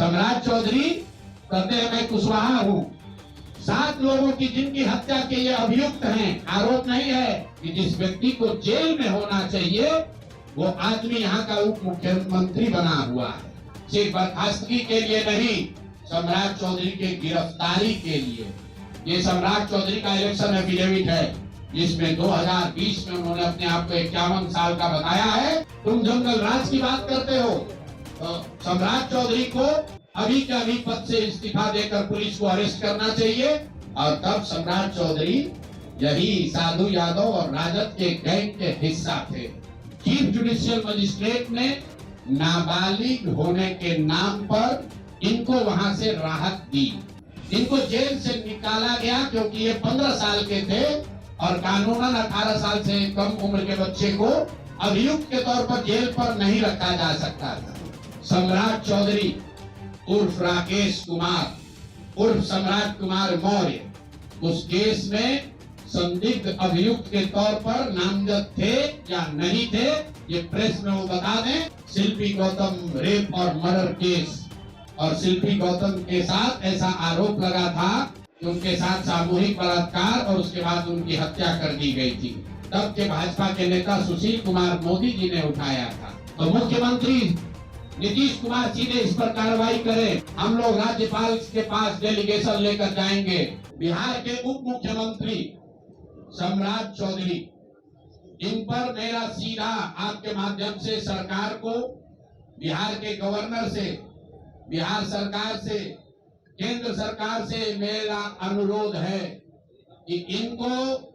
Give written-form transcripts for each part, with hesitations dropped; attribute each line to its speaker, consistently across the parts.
Speaker 1: सम्राट चौधरी कहते हैं मैं कुशवाहा हूं। 7 लोगों की जिनकी हत्या के ये अभियुक्त हैं, आरोप नहीं है कि जिस व्यक्ति को जेल में होना चाहिए वो आदमी यहाँ का उप मुख्यमंत्री बना हुआ है। सिर्फ बर्खास्तगी के लिए नहीं, सम्राट चौधरी के गिरफ्तारी के लिए। ये सम्राट चौधरी का इलेक्शन एफिडेविट है जिसमें 2020 में उन्होंने अपने आप को 51 साल का बताया है। तुम जंगल राज की बात करते हो तो सम्राट चौधरी को अभी के अभी पद से इस्तीफा देकर पुलिस को अरेस्ट करना चाहिए और तब सम्राट चौधरी यही साधु यादव और राजद के गैंग के हिस्सा थे। चीफ जुडिशियल मजिस्ट्रेट ने नाबालिग होने के नाम पर इनको वहां से राहत दी। इनको जेल से निकाला गया क्योंकि ये 15 साल के थे और कानूनन 18 साल से कम उम्र के बच्चे को अभियुक्त के तौर पर जेल पर नहीं रखा जा सकता था। सम्राट चौधरी उर्फ राकेश कुमार उर्फ सम्राट कुमार मौर्य उस केस में संदिग्ध अभियुक्त के तौर पर नामजद थे या नहीं थे, ये प्रेस में वो बता दें। शिल्पी गौतम रेप और मर्डर केस और शिल्पी गौतम के साथ ऐसा आरोप लगा था कि उनके साथ सामूहिक बलात्कार और उसके बाद उनकी हत्या कर दी गई थी। तब के भाजपा के नेता सुशील कुमार मोदी जी ने उठाया था। तो मुख्यमंत्री नीतीश कुमार सीधे इस पर कार्रवाई करें। हम लोग राज्यपाल के पास डेलीगेशन लेकर जाएंगे। बिहार के उप मुख्यमंत्री सम्राट चौधरी, इन पर मेरा सीधा आपके माध्यम से सरकार को, बिहार के गवर्नर से, बिहार सरकार से, केंद्र सरकार से मेरा अनुरोध है कि इनको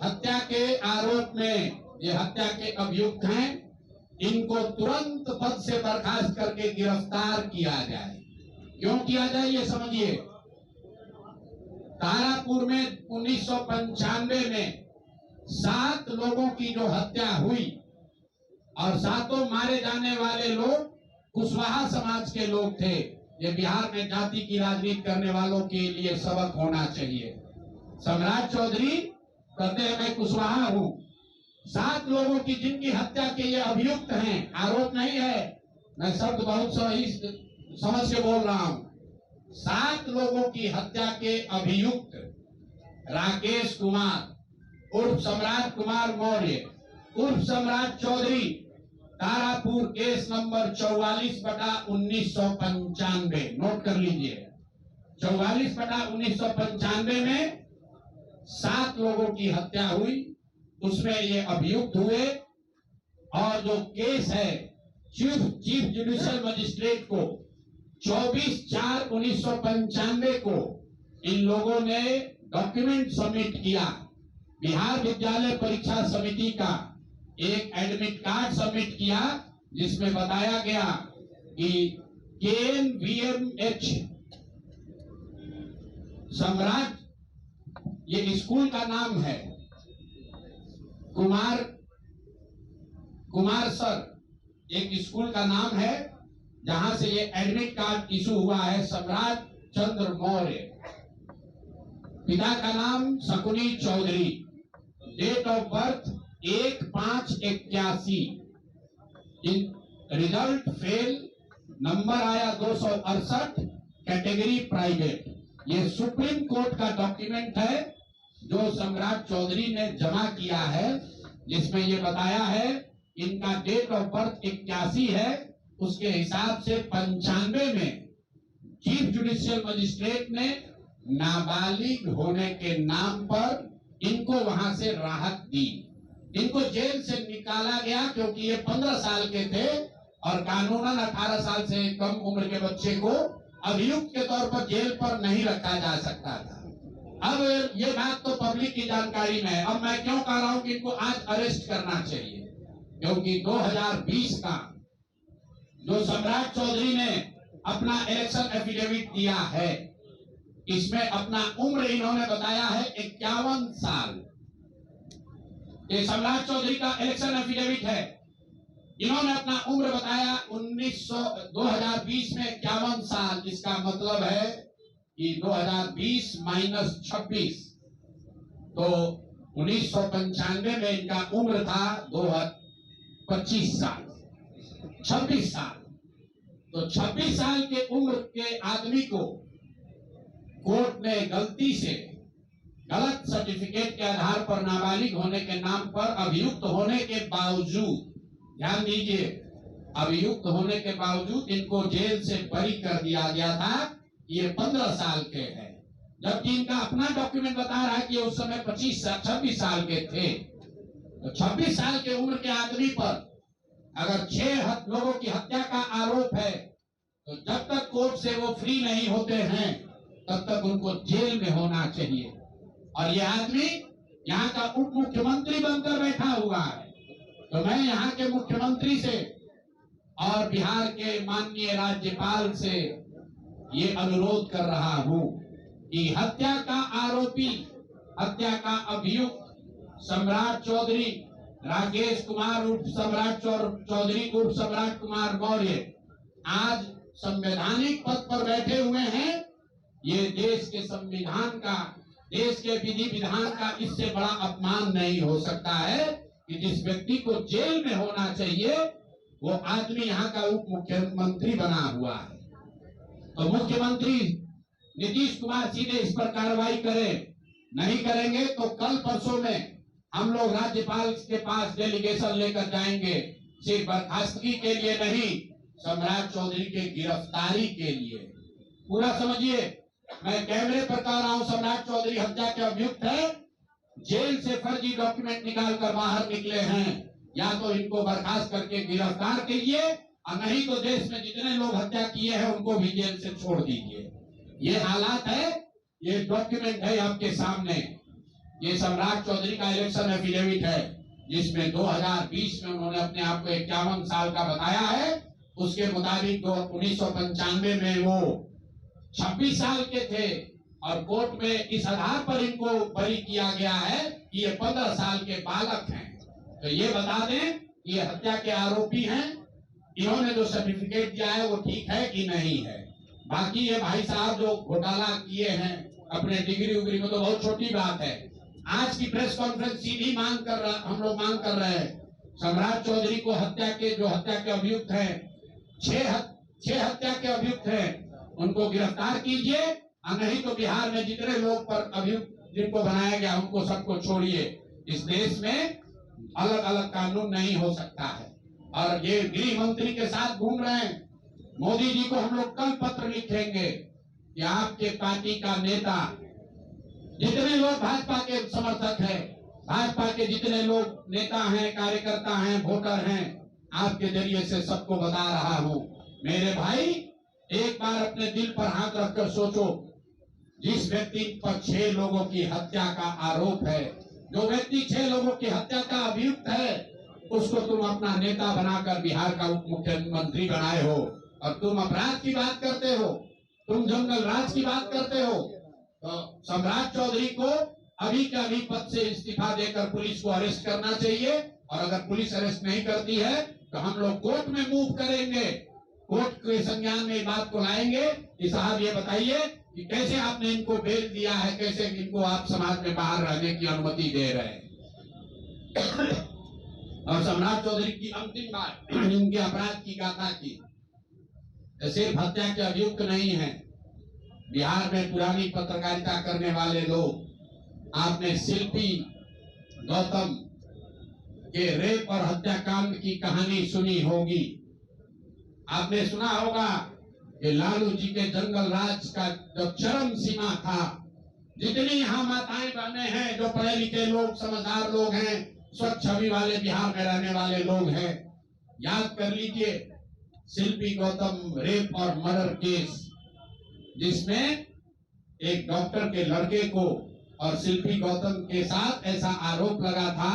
Speaker 1: हत्या के आरोप में, ये हत्या के अभियुक्त हैं, इनको तुरंत पद से बर्खास्त करके गिरफ्तार किया जाए। क्यों किया जाए ये समझिए। तारापुर में 1995 में 7 लोगों की जो हत्या हुई और 7 मारे जाने वाले लोग कुशवाहा समाज के लोग थे। ये बिहार में जाति की राजनीति करने वालों के लिए सबक होना चाहिए। सम्राट चौधरी कहते हैं मैं कुशवाहा हूं। 7 लोगों की जिनकी हत्या के ये अभियुक्त हैं, आरोप नहीं है, मैं शब्द बहुत सही समझ के बोल रहा हूं। 7 लोगों की हत्या के अभियुक्त राकेश कुमार उर्फ सम्राट कुमार मौर्य उर्फ Samrat Chaudhary, Tarapur case number 44/1995, note कर लीजिए। 44/1995 में 7 लोगों की हत्या हुई, उसमें ये अभियुक्त हुए और जो केस है चीफ जुडिशियल मजिस्ट्रेट को 24/4/1995 को इन लोगों ने डॉक्यूमेंट सबमिट किया। बिहार विद्यालय परीक्षा समिति का एक एडमिट कार्ड सबमिट किया जिसमें बताया गया कि KNVMH सम्राट, ये स्कूल का नाम है, कुमार सर एक स्कूल का नाम है जहां से ये एडमिट कार्ड इशू हुआ है। सम्राट चंद्र मौर्य, पिता का नाम Shakuni Chaudhary, date of birth 1/5/81, result fail, number आया 268, कैटेगरी प्राइवेट। ये सुप्रीम कोर्ट का डॉक्यूमेंट है जो सम्राट चौधरी ने जमा किया है, जिसमें ये बताया है इनका डेट ऑफ बर्थ 81 है, उसके हिसाब से 95 में चीफ जुडिशियल मजिस्ट्रेट ने नाबालिग होने के नाम पर इनको वहां से राहत दी। इनको जेल से निकाला गया क्योंकि ये 15 साल के थे और कानूनन 18 साल से कम उम्र के बच्चे को अभियुक्त के तौर पर जेल पर नहीं रखा जा सकता था। अब ये बात तो पब्लिक की जानकारी में है। अब मैं क्यों कह रहा हूं कि इनको आज अरेस्ट करना चाहिए, क्योंकि 2020 का जो सम्राट चौधरी ने अपना इलेक्शन एफिडेविट दिया है, इसमें अपना उम्र इन्होंने बताया है 51 साल। ये सम्राट चौधरी का इलेक्शन एफिडेविट है। इन्होंने अपना उम्र बताया 2020 में 51 साल। इसका मतलब है कि 2020 माइनस 26, तो 1995 में इनका उम्र था 25 साल, 26 साल। तो 26 साल के उम्र के आदमी को कोर्ट ने गलती से गलत सर्टिफिकेट के आधार पर नाबालिग होने के नाम पर अभियुक्त होने के बावजूद, ध्यान दीजिए, अभियुक्त होने के बावजूद इनको जेल से बरी कर दिया गया था। ये 15 साल के हैं, जबकि इनका अपना डॉक्यूमेंट बता रहा है कि उस समय 26 साल के थे। तो 26 साल के उम्र के आदमी पर अगर 6 लोगों की हत्या का आरोप है, तो जब तक कोर्ट से वो फ्री नहीं होते हैं तब तक उनको जेल में होना चाहिए। और ये आदमी यहाँ का उप मुख्यमंत्री बनकर बैठा हुआ है। तो मैं यहाँ के मुख्यमंत्री से और बिहार के माननीय राज्यपाल से ये अनुरोध कर रहा हूं कि हत्या का आरोपी, हत्या का अभियुक्त सम्राट चौधरी राकेश कुमार उर्फ सम्राट चौधरी उर्फ सम्राट कुमार मौर्य आज संवैधानिक पद पर बैठे हुए हैं। ये देश के संविधान का, देश के विधि विधान का इससे बड़ा अपमान नहीं हो सकता है कि जिस व्यक्ति को जेल में होना चाहिए वो आदमी यहाँ का उप मुख्यमंत्री बना हुआ है। तो मुख्यमंत्री नीतीश कुमार सीधे इस पर कार्रवाई करें, नहीं करेंगे तो कल परसों में हम लोग राज्यपाल के पास डेलीगेशन लेकर जाएंगे, सिर्फ बर्खास्तगी के लिए नहीं, सम्राट चौधरी के गिरफ्तारी के लिए। पूरा समझिए, मैं कैमरे पर कह रहा हूं, सम्राट चौधरी हत्या के अभियुक्त है, जेल से फर्जी डॉक्यूमेंट निकाल कर बाहर निकले हैं। या तो इनको बर्खास्त करके गिरफ्तार कीजिए और नहीं तो देश में जितने लोग हत्या किए हैं उनको भी जेल से छोड़ दीजिए। ये हालात है, ये डॉक्यूमेंट है आपके सामने। ये सम्राट चौधरी का इलेक्शन एफिडेविट है जिसमें 2020 में उन्होंने अपने आप को 51 साल का बताया है। उसके मुताबिक 1995 में वो 26 साल के थे और कोर्ट में इस आधार पर इनको बरी किया गया है कि ये 15 साल के बालक हैं। तो ये बता दें कि ये हत्या के आरोपी हैं। इन्होंने जो सर्टिफिकेट दिया है वो ठीक है कि नहीं है। बाकी ये भाई साहब जो घोटाला किए हैं अपने डिग्री उग्री में, तो बहुत छोटी बात है। आज की प्रेस कॉन्फ्रेंस सीधी हम लोग मांग कर रहे हैं, सम्राट चौधरी को हत्या के अभियुक्त हैं, 6 हत्या के अभियुक्त हैं, उनको गिरफ्तार कीजिए और नहीं तो बिहार में जितने लोग पर अभियुक्त जिनको बनाया गया उनको सबको छोड़िए। इस देश में अलग अलग कानून नहीं हो सकता है। और ये गृह मंत्री के साथ घूम रहे हैं। मोदी जी को हम लोग कल पत्र लिखेंगे कि आपके पार्टी का नेता, जितने लोग भाजपा के समर्थक हैं, भाजपा के जितने लोग नेता हैं, कार्यकर्ता हैं, वोटर हैं, आपके जरिए से सबको बता रहा हूं, मेरे भाई एक बार अपने दिल पर हाथ रखकर सोचो, जिस व्यक्ति पर 6 लोगों की हत्या का आरोप है, जो व्यक्ति 6 लोगों की हत्या का अभियुक्त है, उसको तुम अपना नेता बनाकर बिहार का उप मुख्यमंत्री बनाए हो और तुम अपराध की बात करते हो, तुम जंगल राज की बात करते हो। तो सम्राट चौधरी को अभी के अभी पद से इस्तीफा देकर पुलिस को अरेस्ट करना चाहिए और अगर पुलिस अरेस्ट नहीं करती है तो हम लोग कोर्ट में मूव करेंगे, कोर्ट के संज्ञान में बात को लाएंगे कि साहब ये बताइए कि कैसे आपने इनको बेल दिया है, कैसे इनको आप समाज में बाहर रहने की अनुमति दे रहे हैं। और सम्राट चौधरी की अंतिम बात इनके अपराध की गाथा की, सिर्फ हत्या के अभियुक्त नहीं है, बिहार में पुरानी पत्रकारिता करने वाले लोग, आपने शिल्पी गौतम के रेप और हत्याकांड की कहानी सुनी होगी। आपने सुना होगा कि लालू जी के जंगल राज का जो चरम सीमा था, जितनी यहाँ माताएं बहने हैं, जो पढ़े लिखे लोग, समझदार लोग हैं, स्वच्छ छवि वाले बिहार में रहने वाले लोग हैं, याद कर लीजिए शिल्पी गौतम रेप और मर्डर केस, जिसमें एक डॉक्टर के लड़के को और शिल्पी गौतम के साथ ऐसा आरोप लगा था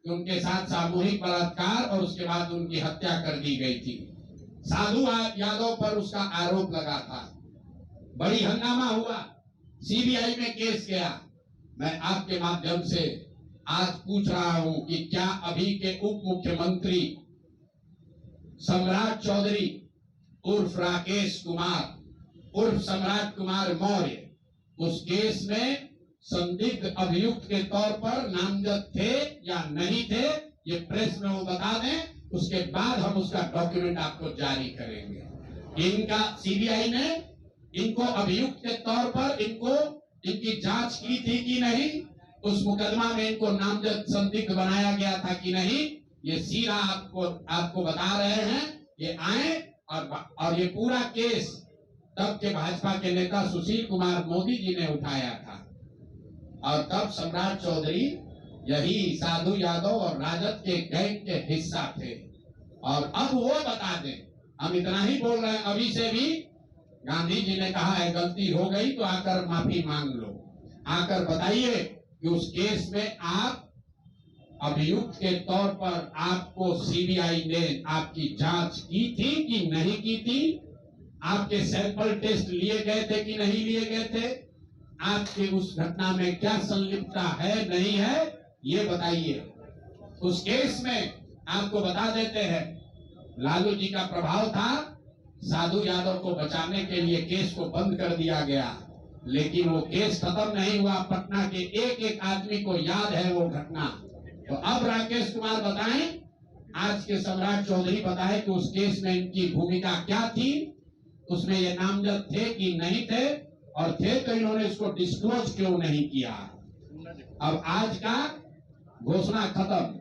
Speaker 1: कि उनके साथ सामूहिक बलात्कार और उसके बाद उनकी हत्या कर दी गई थी। साधु यादव पर उसका आरोप लगा था, बड़ी हंगामा हुआ, सीबीआई में केस गया। मैं आपके माध्यम से आज पूछ रहा हूं कि क्या अभी के उप मुख्यमंत्री सम्राट चौधरी उर्फ राकेश कुमार उर्फ सम्राट कुमार मौर्य उस केस में संदिग्ध अभियुक्त के तौर पर नामजद थे या नहीं थे, ये प्रेस में वो बता दें, उसके बाद हम उसका डॉक्यूमेंट आपको जारी करेंगे। कि इनका सीबीआई ने इनको अभियुक्त के तौर पर इनकी जांच की थी कि नहीं, उस मुकदमा में इनको नामजद संदिग्ध बनाया गया था कि नहीं, ये सीधा आपको बता रहे हैं। ये आए और ये पूरा केस तब के भाजपा के नेता सुशील कुमार मोदी जी ने उठाया था, और तब सम्राट चौधरी यही साधु यादव और राजद के गैंग के हिस्सा थे। और अब वो बता दें, हम इतना ही बोल रहे हैं, अभी से भी गांधी जी ने कहा है गलती हो गई तो आकर माफी मांग लो, आकर बताइए कि उस केस में आप अभियुक्त के तौर पर आपको सीबीआई ने आपकी जांच की थी कि नहीं की थी, आपके सैंपल टेस्ट लिए गए थे कि नहीं लिए गए थे, आपके उस घटना में क्या संलिप्तता है नहीं है, ये बताइए। उस केस में आपको बता देते हैं, लालू जी का प्रभाव था, साधु यादव को बचाने के लिए केस को बंद कर दिया गया, लेकिन वो केस खत्म नहीं हुआ। पटना के एक एक आदमी को याद है वो घटना। तो अब राकेश कुमार बताएं, आज के सम्राट चौधरी बताए कि उस केस में इनकी भूमिका क्या थी, उसमें ये नामजद थे कि नहीं थे, और थे तो इन्होंने इसको डिस्क्लोज क्यों नहीं किया। अब आज का घोषणा खत्म।